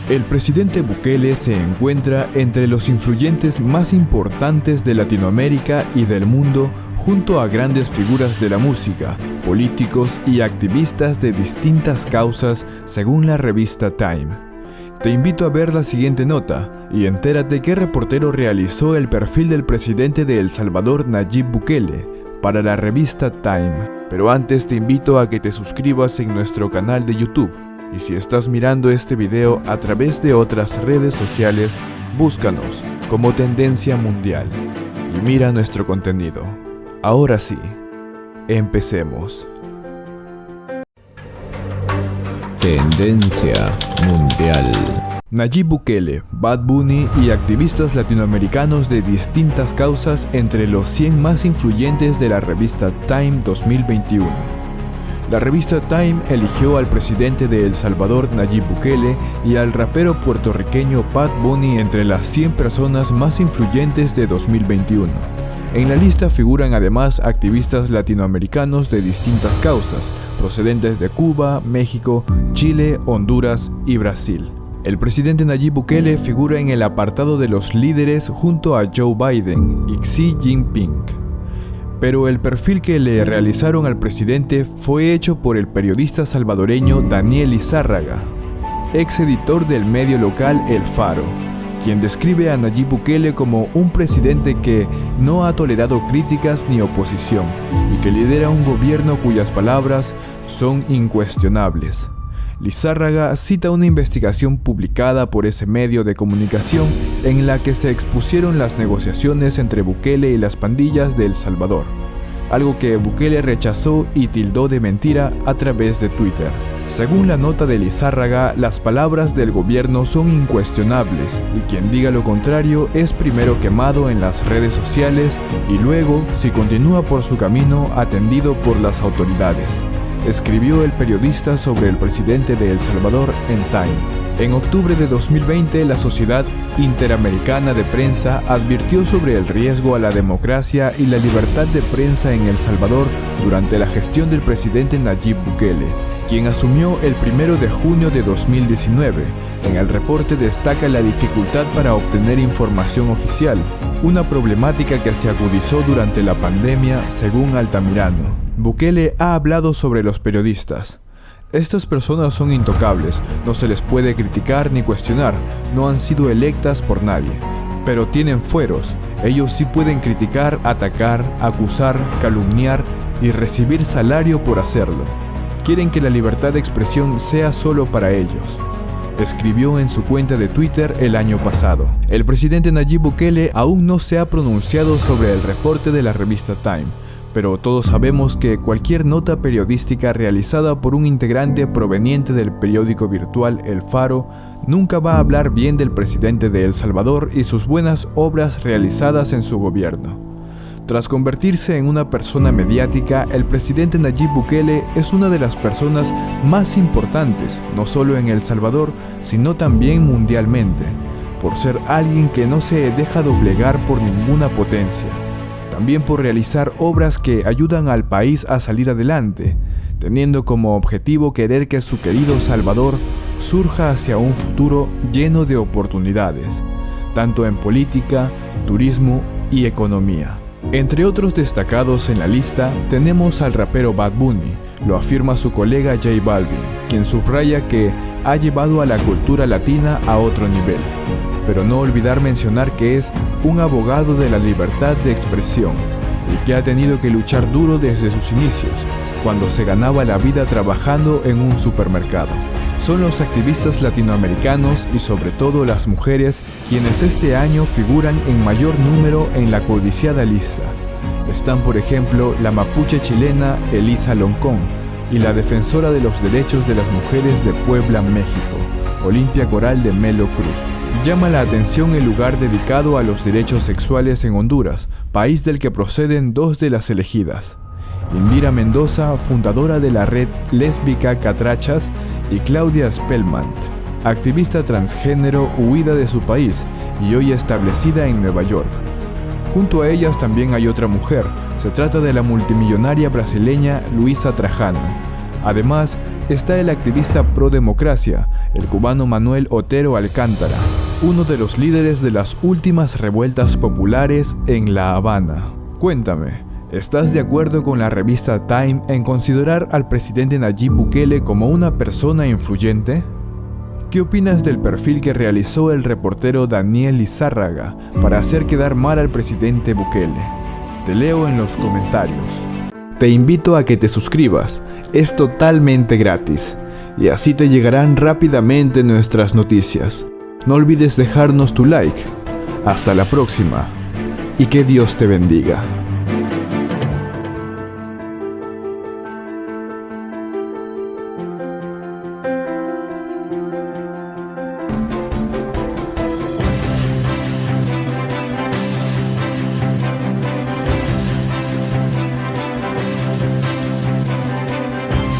El presidente Bukele se encuentra entre los influyentes más importantes de Latinoamérica y del mundo, junto a grandes figuras de la música, políticos y activistas de distintas causas, según la revista Time. Te invito a ver la siguiente nota y entérate qué reportero realizó el perfil del presidente de El Salvador, Nayib Bukele, para la revista Time. Pero antes te invito a que te suscribas en nuestro canal de YouTube. Y si estás mirando este video a través de otras redes sociales, búscanos como Tendencia Mundial y mira nuestro contenido. Ahora sí, empecemos. Tendencia Mundial. Nayib Bukele, Bad Bunny y activistas latinoamericanos de distintas causas entre los 100 más influyentes de la revista Time 2021. La revista Time eligió al presidente de El Salvador, Nayib Bukele, y al rapero puertorriqueño Bad Bunny entre las 100 personas más influyentes de 2021. En la lista figuran además activistas latinoamericanos de distintas causas, procedentes de Cuba, México, Chile, Honduras y Brasil. El presidente Nayib Bukele figura en el apartado de los líderes junto a Joe Biden y Xi Jinping. Pero el perfil que le realizaron al presidente fue hecho por el periodista salvadoreño Daniel Lizárraga, ex editor del medio local El Faro, quien describe a Nayib Bukele como un presidente que no ha tolerado críticas ni oposición y que lidera un gobierno cuyas palabras son incuestionables. Lizárraga cita una investigación publicada por ese medio de comunicación en la que se expusieron las negociaciones entre Bukele y las pandillas de El Salvador, algo que Bukele rechazó y tildó de mentira a través de Twitter. Según la nota de Lizárraga, las palabras del gobierno son incuestionables y quien diga lo contrario es primero quemado en las redes sociales y luego, si continúa por su camino, atendido por las autoridades, escribió el periodista sobre el presidente de El Salvador en Time. En octubre de 2020, la Sociedad Interamericana de Prensa advirtió sobre el riesgo a la democracia y la libertad de prensa en El Salvador durante la gestión del presidente Nayib Bukele, quien asumió el 1 de junio de 2019. En el reporte destaca la dificultad para obtener información oficial, una problemática que se agudizó durante la pandemia, según Altamirano. Bukele ha hablado sobre los periodistas. Estas personas son intocables, no se les puede criticar ni cuestionar, no han sido electas por nadie, pero tienen fueros. Ellos sí pueden criticar, atacar, acusar, calumniar y recibir salario por hacerlo. Quieren que la libertad de expresión sea solo para ellos, escribió en su cuenta de Twitter el año pasado. El presidente Nayib Bukele aún no se ha pronunciado sobre el reporte de la revista Time, pero todos sabemos que cualquier nota periodística realizada por un integrante proveniente del periódico virtual El Faro nunca va a hablar bien del presidente de El Salvador y sus buenas obras realizadas en su gobierno. Tras convertirse en una persona mediática, el presidente Nayib Bukele es una de las personas más importantes, no solo en El Salvador, sino también mundialmente, por ser alguien que no se deja doblegar por ninguna potencia. También por realizar obras que ayudan al país a salir adelante, teniendo como objetivo querer que su querido Salvador surja hacia un futuro lleno de oportunidades, tanto en política, turismo y economía. Entre otros destacados en la lista tenemos al rapero Bad Bunny, lo afirma su colega J Balvin, quien subraya que ha llevado a la cultura latina a otro nivel. Pero no olvidar mencionar que es un abogado de la libertad de expresión y que ha tenido que luchar duro desde sus inicios, cuando se ganaba la vida trabajando en un supermercado. Son los activistas latinoamericanos y sobre todo las mujeres quienes este año figuran en mayor número en la codiciada lista. Están por ejemplo la mapuche chilena Elisa Loncón y la defensora de los derechos de las mujeres de Puebla, México, Olimpia Coral de Melo Cruz. Llama la atención el lugar dedicado a los derechos sexuales en Honduras, país del que proceden dos de las elegidas. Indira Mendoza, fundadora de la red lésbica Catrachas, y Claudia Spellman, activista transgénero huida de su país y hoy establecida en Nueva York. Junto a ellas también hay otra mujer, se trata de la multimillonaria brasileña Luisa Trajano. Además, está el activista pro democracia, el cubano Manuel Otero Alcántara, uno de los líderes de las últimas revueltas populares en La Habana. Cuéntame, ¿estás de acuerdo con la revista Time en considerar al presidente Nayib Bukele como una persona influyente? ¿Qué opinas del perfil que realizó el reportero Daniel Lizárraga para hacer quedar mal al presidente Bukele? Te leo en los comentarios. Te invito a que te suscribas, es totalmente gratis, y así te llegarán rápidamente nuestras noticias. No olvides dejarnos tu like. Hasta la próxima, y que Dios te bendiga.